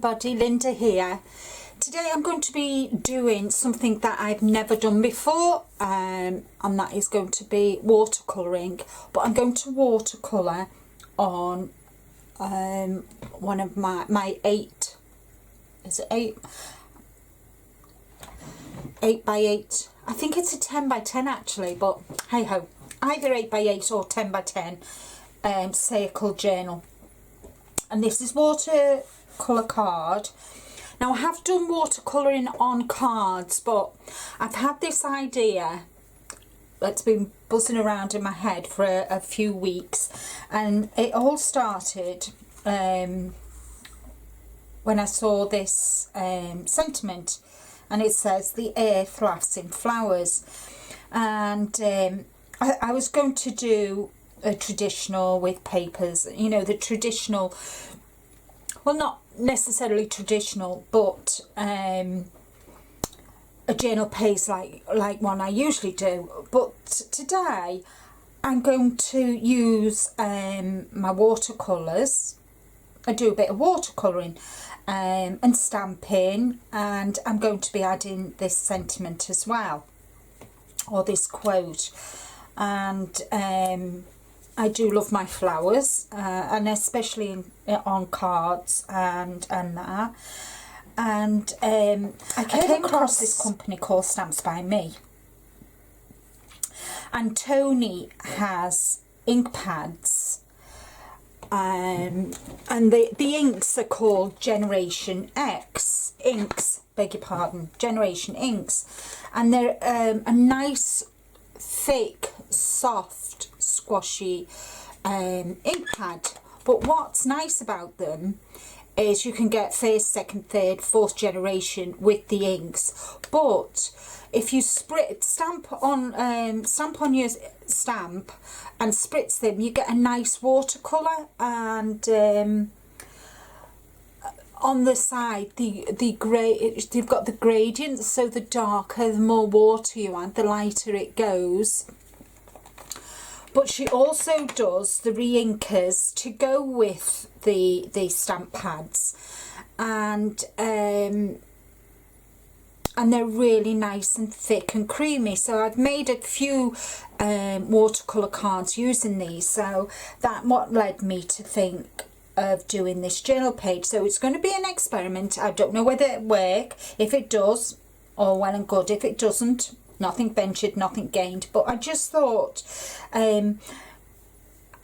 everybody, Linda here. Today I'm going to be doing something that I've never done before, and that is going to be watercolouring. But I'm going to watercolour on one of my 8, is it 8? 8 by 8. I think it's a 10 by 10 actually, but hey ho, either 8 by 8 or 10 by 10 circle journal. And this is watercolour card. Now I have done watercolouring on cards, but I've had this idea that's been buzzing around in my head for a few weeks, and it all started when I saw this sentiment, and it says the earth laughs in flowers. And I was going to do a traditional with papers, you know, the traditional, well, not necessarily traditional, but a journal page like one I usually do. But today I'm going to use my watercolours. I do a bit of watercolouring and stamping, and I'm going to be adding this sentiment as well, or this quote. And I do love my flowers, and especially on cards and that. And I came across this company called Stamps by Me, and Tony has ink pads, and the inks are called Generation X inks, beg your pardon, Generation inks, and they're a nice thick, soft, squashy ink pad. But what's nice about them is you can get first, second, third, fourth generation with the inks. But if you stamp on your stamp and spritz them, you get a nice watercolour. And on the side, they've got the gradients, so the darker, the more water you add, the lighter it goes. But she also does the re-inkers to go with the stamp pads, and they're really nice and thick and creamy. So I've made a few watercolour cards using these, so that what led me to think of doing this journal page. So it's going to be an experiment. I don't know whether it work. If it does, all well and good. If it doesn't, nothing ventured, nothing gained. But I just thought,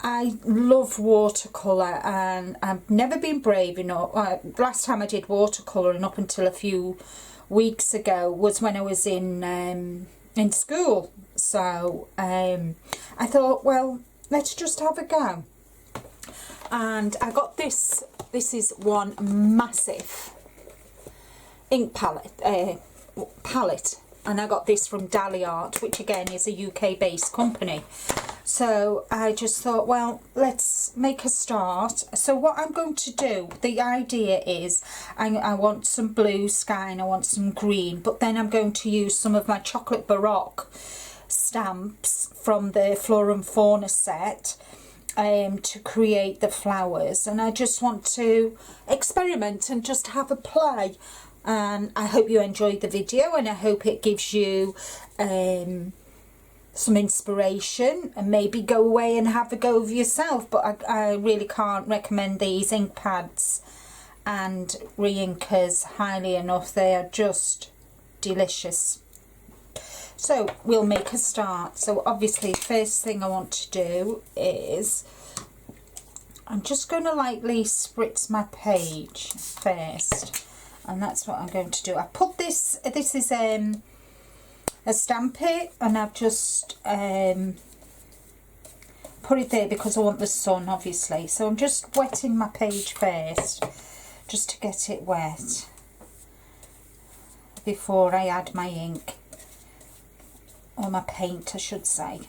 I love watercolour, and I've never been brave enough. Last time I did watercolouring up until a few weeks ago was when I was in school. So I thought, well, let's just have a go. And I got this is one massive ink palette, and I got this from Dali Art, which again is a UK based company. So I just thought, well, let's make a start. So what I'm going to do, the idea is I want some blue sky and I want some green, but then I'm going to use some of my Chocolate Baroque stamps from the Flora and Fauna set to create the flowers. And I just want to experiment and just have a play. And I hope you enjoyed the video, and I hope it gives you some inspiration, and maybe go away and have a go of yourself. But I really can't recommend these ink pads and re-inkers highly enough. They are just delicious. So we'll make a start. So obviously first thing I want to do is I'm just going to lightly spritz my page first, and that's what I'm going to do. I put this is a Stampy, and I've just put it there because I want the sun, obviously. So I'm just wetting my page first, just to get it wet before I add my ink, or my paint I should say.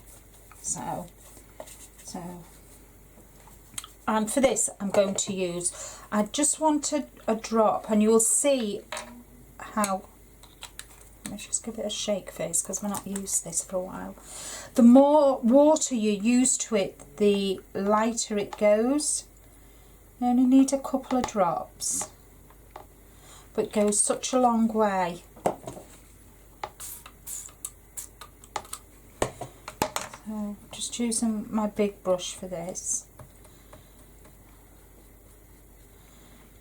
So and for this I'm going to use, I just wanted a drop, and you will see how, let's just give it a shake first because we've not used this for a while. The more water you use to it, the lighter it goes. You only need a couple of drops. but it goes such a long way. So just using my big brush for this.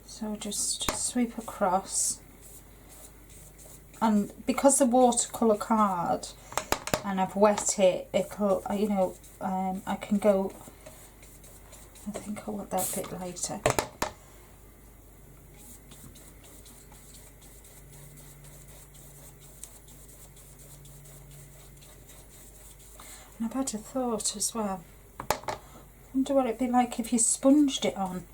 So just sweep across, and because the watercolour card and I've wet it, it'll, you know, I can go, I think I want that bit later. And I've had a thought as well. I wonder what it'd be like if you sponged it on.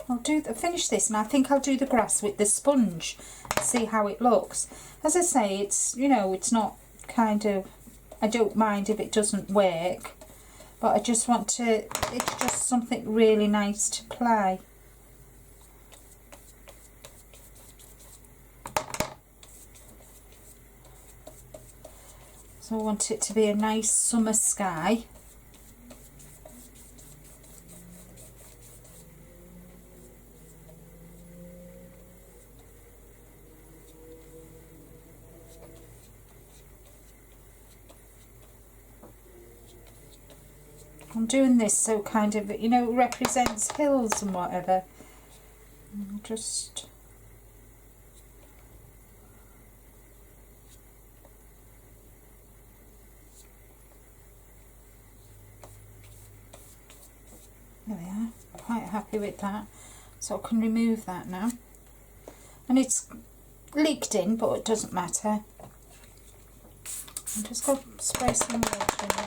I'll finish this, and I think I'll do the grass with the sponge, see how it looks. As I say, it's, you know, it's not kind of, I don't mind if it doesn't work, but I just want to, it's just something really nice to play. So I want it to be a nice summer sky. I'm doing this so kind of, you know, it represents hills and whatever. And just there we are. Quite happy with that, so I can remove that now. And it's leaked in, but it doesn't matter. I'm just going to spray some water in there.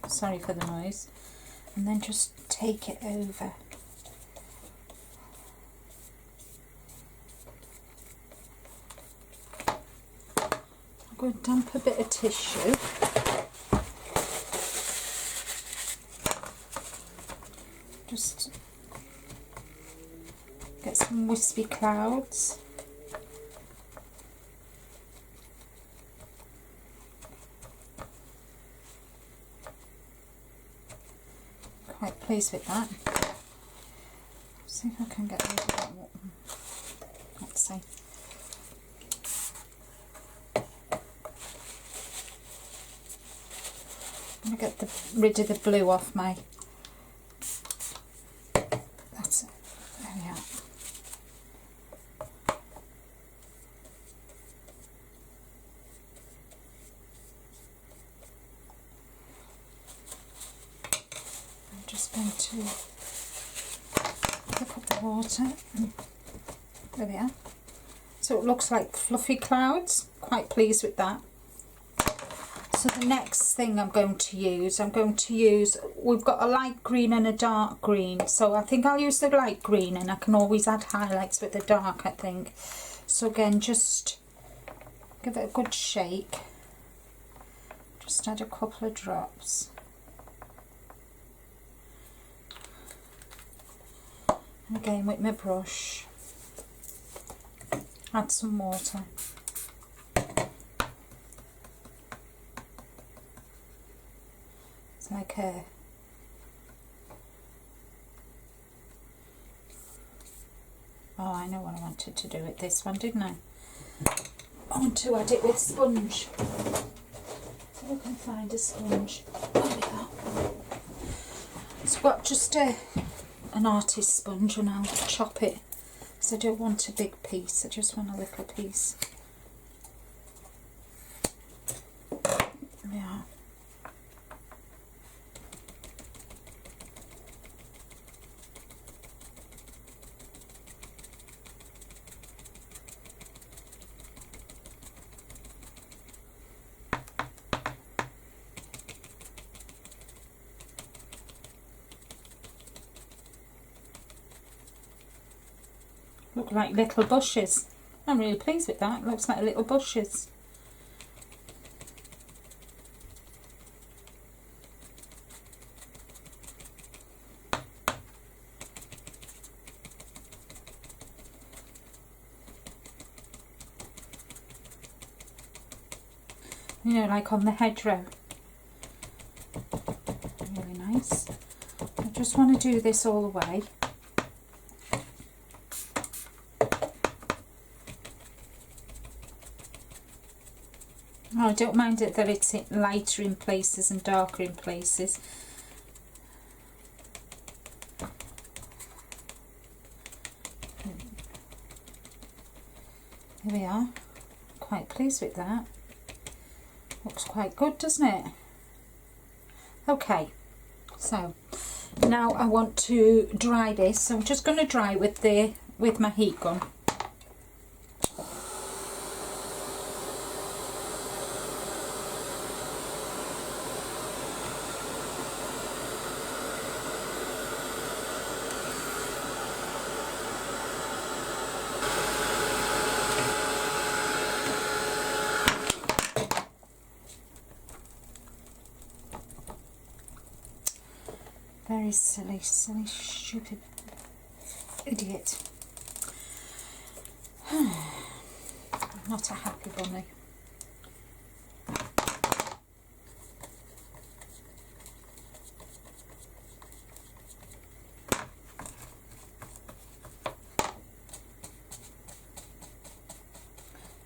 Sorry for the noise. And then just take it over. I'm going to damp a bit of tissue. Just get some wispy clouds. Quite pleased with that. See if I can get rid of that one. Let's see. I'm going to get rid of the blue off my. That's it. There we are. Just going to pick up the water. There we are. So it looks like fluffy clouds. Quite pleased with that. So the next thing I'm going to use, we've got a light green and a dark green. So I think I'll use the light green, and I can always add highlights with the dark, I think. So again, just give it a good shake. Just add a couple of drops. Again with my brush, add some water. It's like a I know what I wanted to do with this one, didn't I? I want to add it with sponge. So I can find a sponge. There we go. So I've got just an artist sponge, and I'll chop it because I don't want a big piece, I just want a little piece. Yeah. Look like little bushes. I'm really pleased with that. It looks like little bushes. You know, like on the hedgerow. Really nice. I just want to do this all the way. Oh, I don't mind it that it's lighter in places and darker in places. Here we are. Quite pleased with that. Looks quite good, doesn't it? Okay, so now I want to dry this. So I'm just going to dry with my heat gun. Very silly, stupid idiot. I'm not a happy bunny.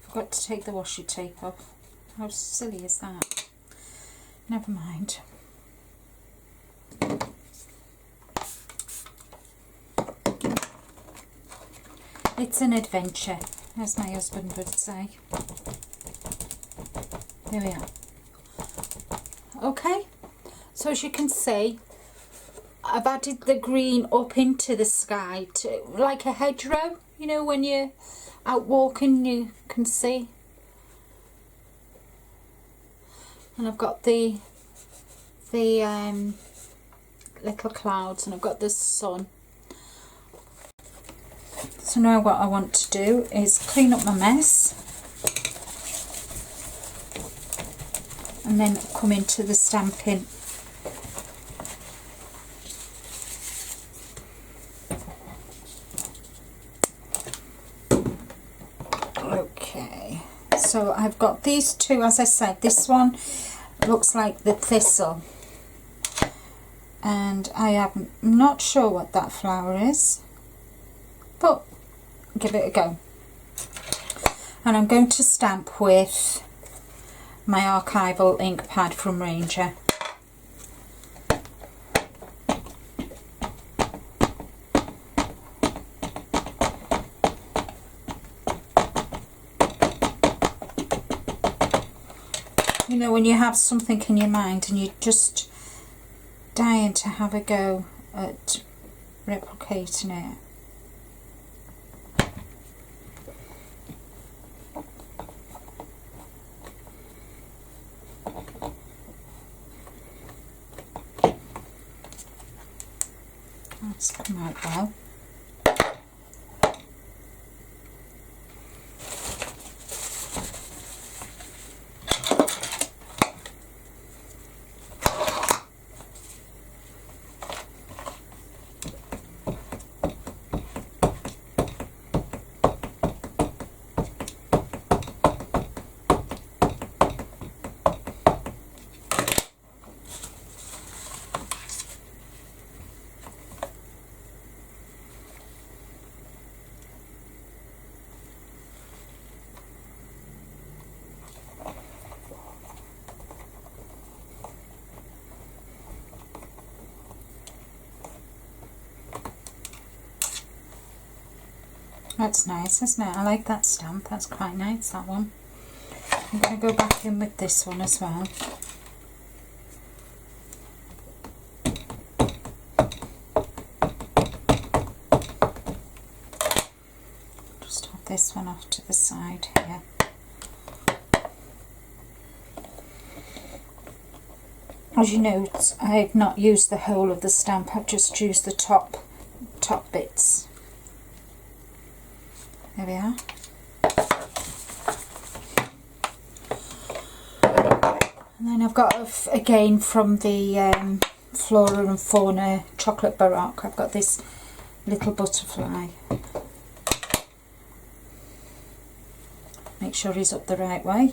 Forgot to take the washi tape off. How silly is that? Never mind. It's an adventure, as my husband would say. There we are. Okay, so as you can see, I've added the green up into the sky, like a hedgerow, you know, when you're out walking you can see. And I've got the little clouds, and I've got the sun. So now what I want to do is clean up my mess and then come into the stamping. Okay, so I've got these two, as I said. This one looks like the thistle, and I am not sure what that flower is, but give it a go. And I'm going to stamp with my archival ink pad from Ranger. You know, when you have something in your mind and you're just dying to have a go at replicating it. That's come out well. That's nice, isn't it? I like that stamp. That's quite nice, that one. I'm going to go back in with this one as well. Just have this one off to the side here. As you note, I've not used the whole of the stamp. I've just used the top bits. There we are. And then I've got, again, from the Flora and Fauna Chocolate Baroque, I've got this little butterfly. Make sure he's up the right way.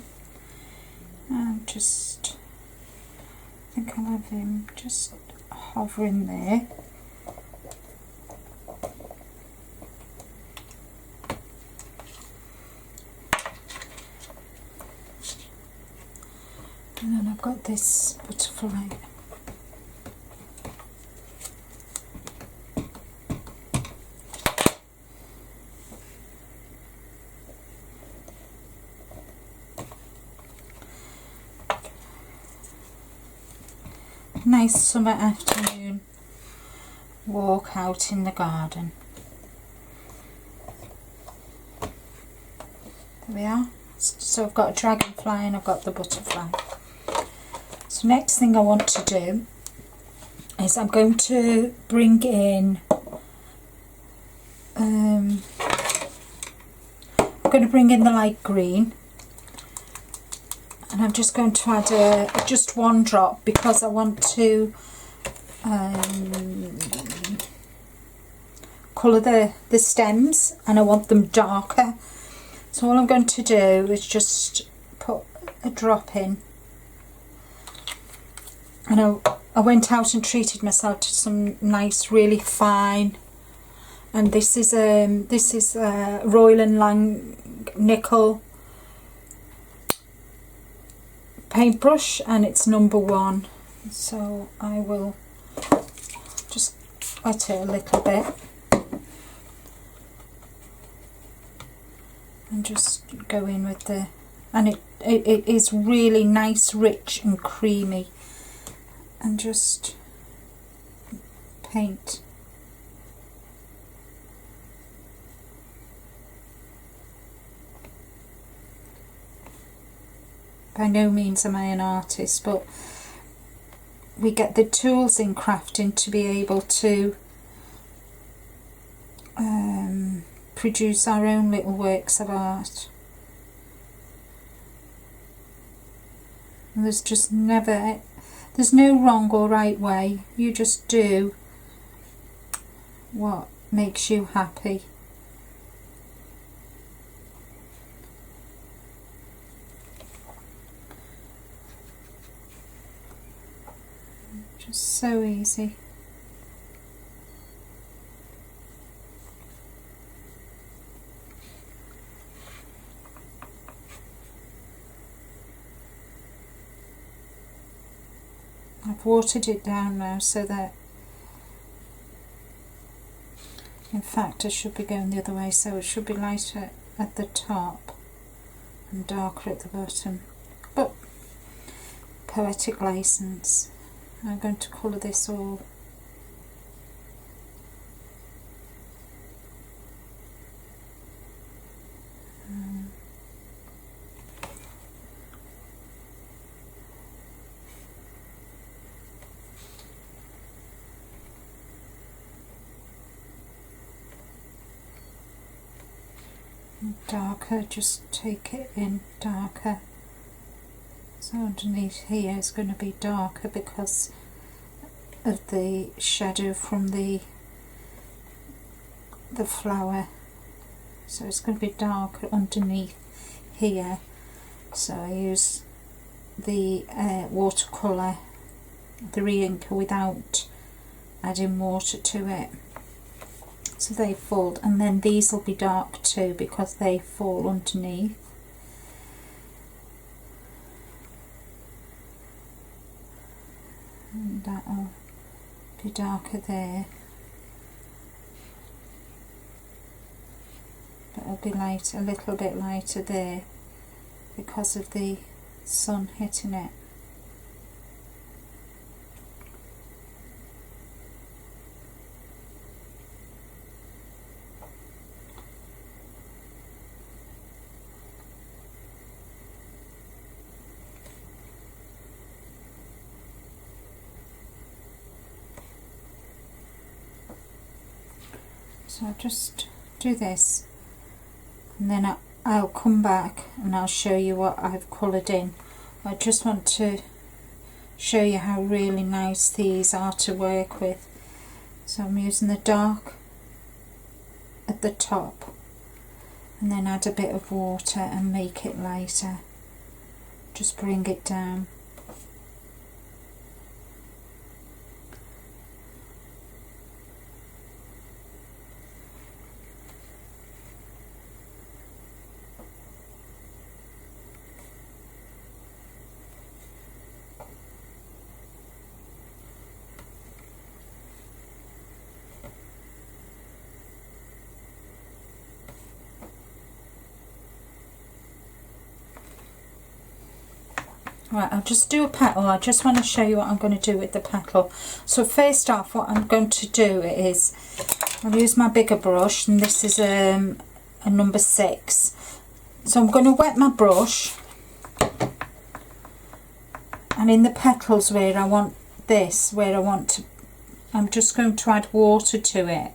And just, I think I'll have him just hovering there. And then I've got this butterfly. Nice summer afternoon walk out in the garden. There we are. So I've got a dragonfly and I've got the butterfly. So next thing I want to do is I'm going to bring in the light green, and I'm just going to add just one drop because I want to colour the stems and I want them darker. So all I'm going to do is just put a drop in, and I went out and treated myself to some nice, really fine, and this is Royal and Lang nickel paintbrush, and it's #1. So I will just wet it a little bit and just go in with and it is really nice, rich and creamy, and just paint. By no means am I an artist, but we get the tools in crafting to be able to produce our own little works of art. And there's no wrong or right way. You just do what makes you happy. Just so easy. I've watered it down now so that, in fact, I should be going the other way, so it should be lighter at the top and darker at the bottom. But poetic license. I'm going to colour this all. Darker, just take it in darker. So underneath here is going to be darker because of the shadow from the flower. So it's going to be darker underneath here. So I use the watercolour, the re-inker, without adding water to it. So they fall, and then these will be dark too because they fall underneath. And that'll be darker there, but it'll be light, a little bit lighter there because of the sun hitting it. So I'll just do this, and then I'll come back and I'll show you what I've coloured in. I just want to show you how really nice these are to work with. So I'm using the dark at the top and then add a bit of water and make it lighter. Just bring it down. Right, I'll just do a petal. I just want to show you what I'm going to do with the petal. So first off, what I'm going to do is I'll use my bigger brush, and this is a number 6. So I'm going to wet my brush, and in the petals where I want this, where I want to, I'm just going to add water to it.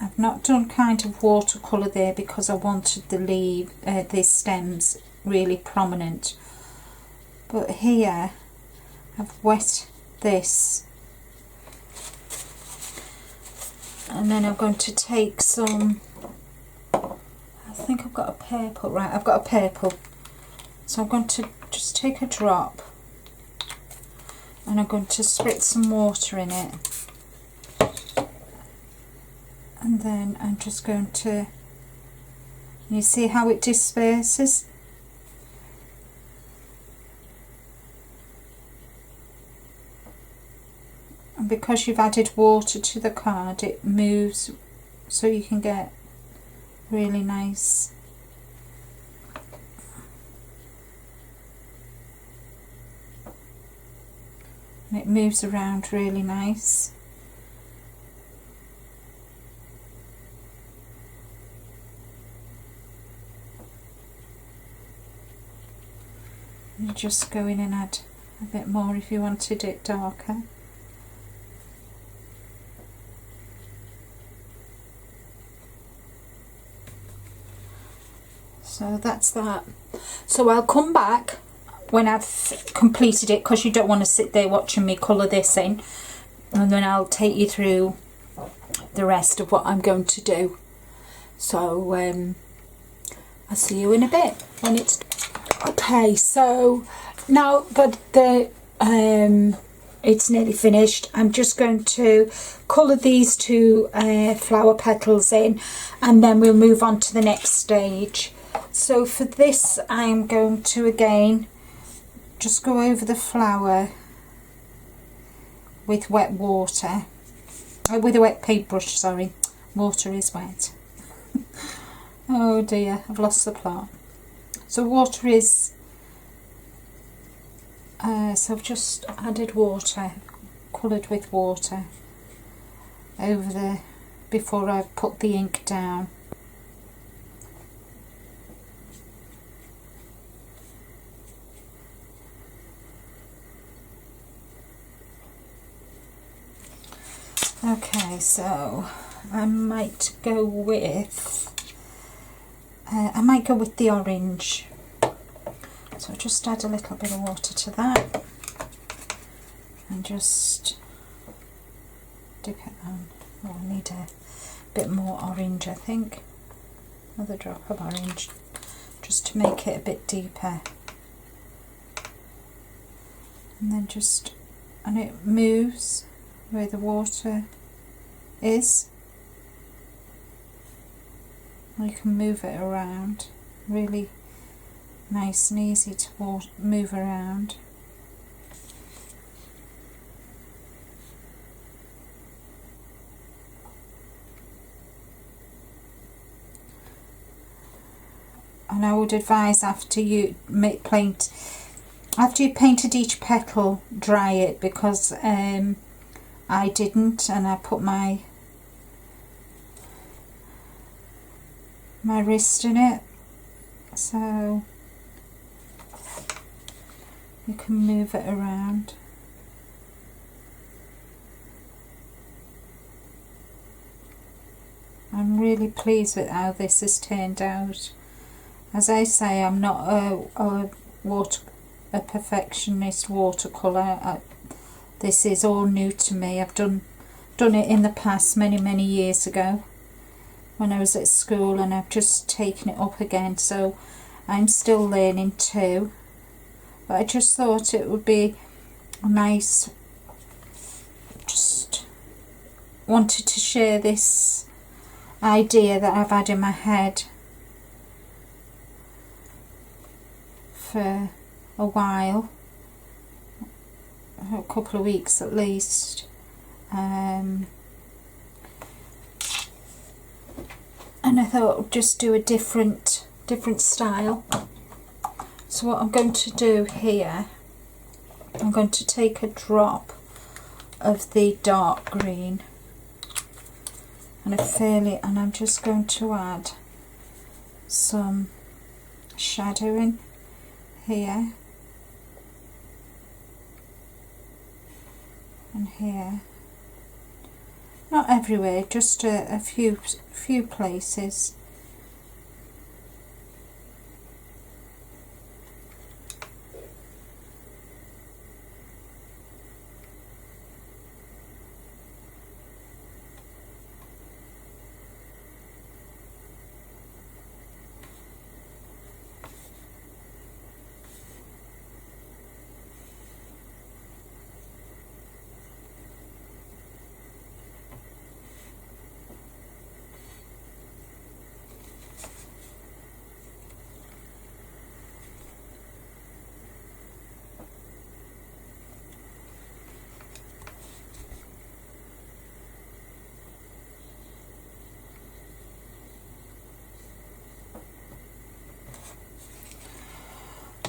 I've not done kind of watercolour there because I wanted the stems really prominent, but here I've wet this, and then I'm going to take some, I think I've got a purple, right, I've got a purple, so I'm going to just take a drop and I'm going to spritz some water in it, and then I'm just going to, you see how it disperses? And because you've added water to the card, it moves so you can get really nice. And it moves around really nice. You just go in and add a bit more if you wanted it darker. So that's that. So I'll come back when I've completed it, because you don't want to sit there watching me colour this in, and then I'll take you through the rest of what I'm going to do. So I'll see you in a bit when it's okay. So now that it's nearly finished, I'm just going to colour these two flower petals in, and then we'll move on to the next stage. So for this, I'm going to again just go over the flower with wet water, with a wet paintbrush, sorry, water is wet. Oh dear, I've lost the plot. So water is, so I've just added water, coloured with water over the, before I put the ink down. Okay, so I might go with the orange. So just add a little bit of water to that and just dip it on. Oh, I need a bit more orange, I think. Another drop of orange, just to make it a bit deeper. And then just, and it moves where the water is. You can move it around, really nice and easy to move around. And I would advise after you after you painted each petal, dry it, because I didn't, and I put my wrist in it, so you can move it around. I'm really pleased with how this has turned out. As I say, I'm not a perfectionist watercolour. This is all new to me. I've done it in the past many years ago when I was at school, and I've just taken it up again, so I'm still learning too. But I just thought it would be nice, just wanted to share this idea that I've had in my head for a while, a couple of weeks at least, and I thought I'd just do a different style. So what I'm going to do here, I'm going to take a drop of the dark green and I'm just going to add some shadowing here and here. Not everywhere, just a few places.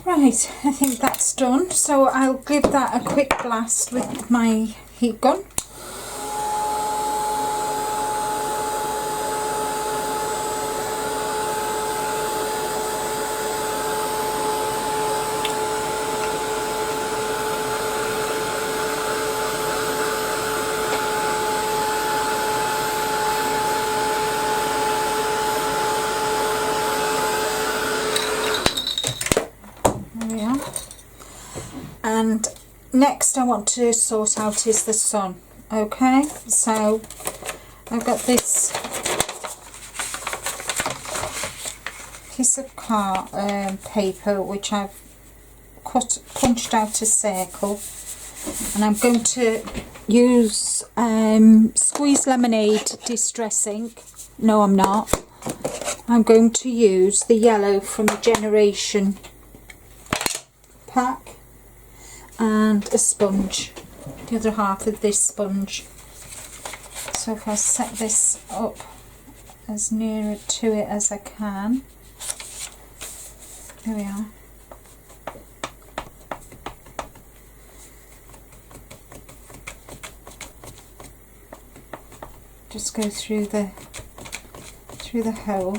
Right, I think that's done, so I'll give that a quick blast with my heat gun. And next I want to sort out is the sun. Okay, so I've got this piece of paper which I've punched out a circle, and I'm going to use squeezed lemonade distress ink. No, I'm not. I'm going to use the yellow from the Generation pack and a sponge, the other half of this sponge. So if I set this up as near to it as I can, there we are. Just go through the hole.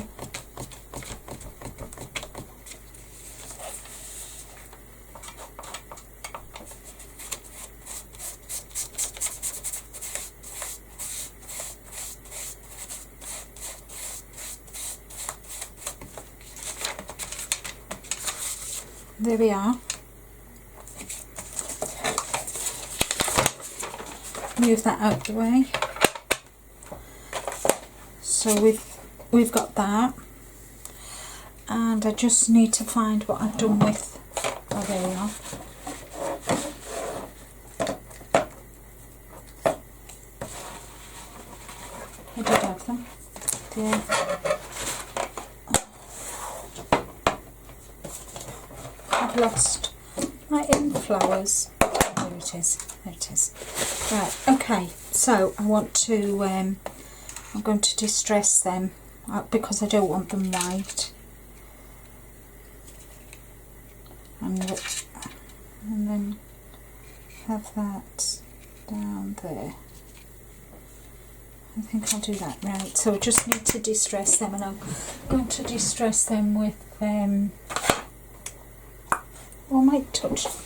There we are. Move that out of the way. So we've got that, and I just need to find what I've done with. Oh, there we are. I did have them. Yeah. I've lost my flowers. There it is. There it is. Right. Okay. So I want to. I'm going to distress them because I don't want them white. And then have that down there. I think I'll do that. Right, so I just need to distress them, and I'm going to distress them with or I might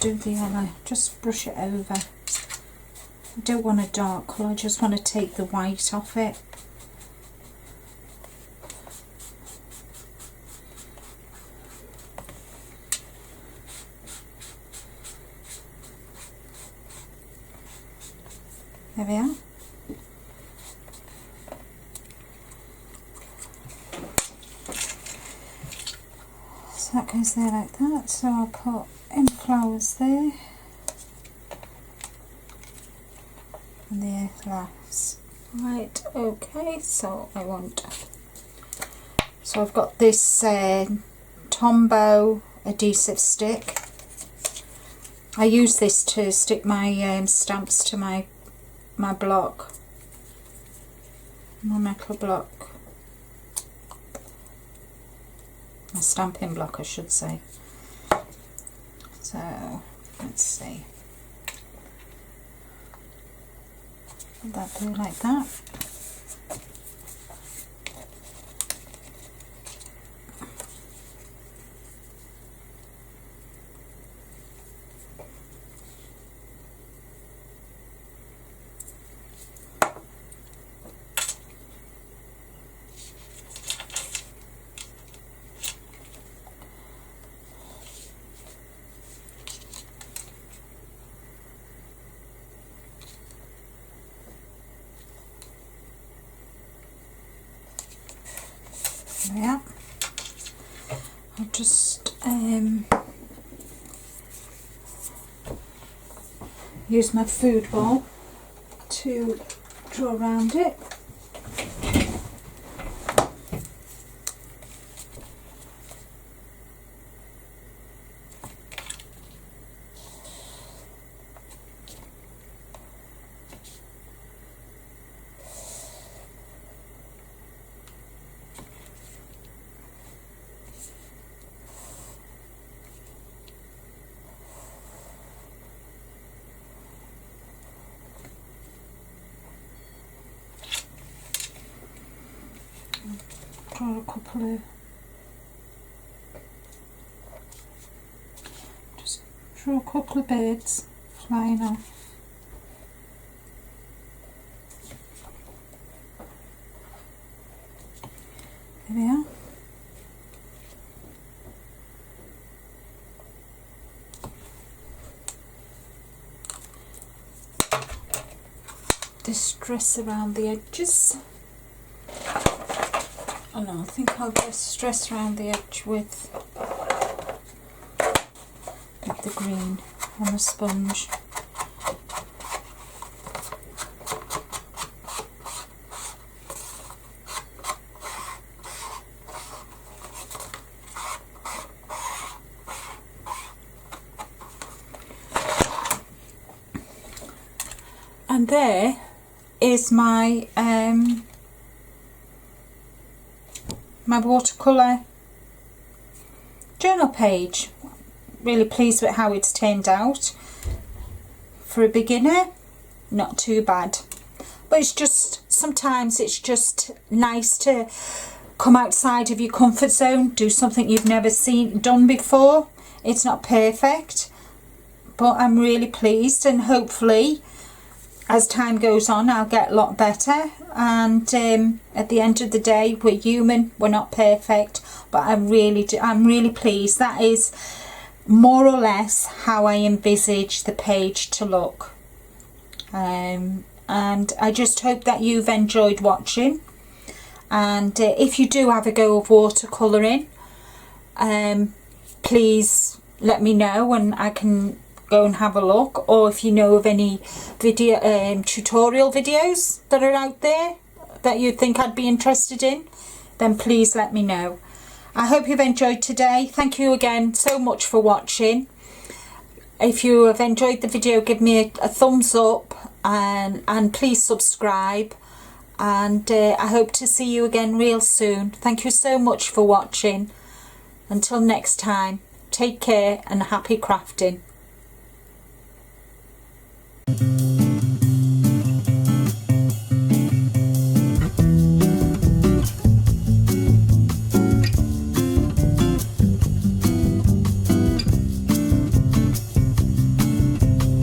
do the yellow, just brush it over. I don't want a dark colour, I just want to take the white off it. There we are. So that goes there like that. So I'll put in flowers there. And the earth laughs. Right, okay, so I've got this Tombow adhesive stick. I use this to stick my stamps to my block, my metal block, my stamping block I should say. So let's see, let that do like that. Yeah, I'll just use my food ball to draw around it. Draw a couple of, just draw a couple of birds flying off. There we are. Distress around the edges. Oh no, I think I'll just stress around the edge with the green on the sponge. And there is my my watercolour journal page. Really pleased with how it's turned out. For a beginner, not too bad. But it's just, sometimes it's just nice to come outside of your comfort zone, do something you've never done before. It's not perfect, but I'm really pleased, and hopefully as time goes on I'll get a lot better. And at the end of the day, we're human, we're not perfect, but I'm really pleased. That is more or less how I envisage the page to look. And I just hope that you've enjoyed watching, and if you do have a go of watercolouring, please let me know and I can go and have a look. Or if you know of any video tutorial videos that are out there that you think I'd be interested in, then please let me know. I hope you've enjoyed today. Thank you again so much for watching. If you have enjoyed the video, give me a thumbs up, and please subscribe, and I hope to see you again real soon. Thank you so much for watching. Until next time, take care and happy crafting.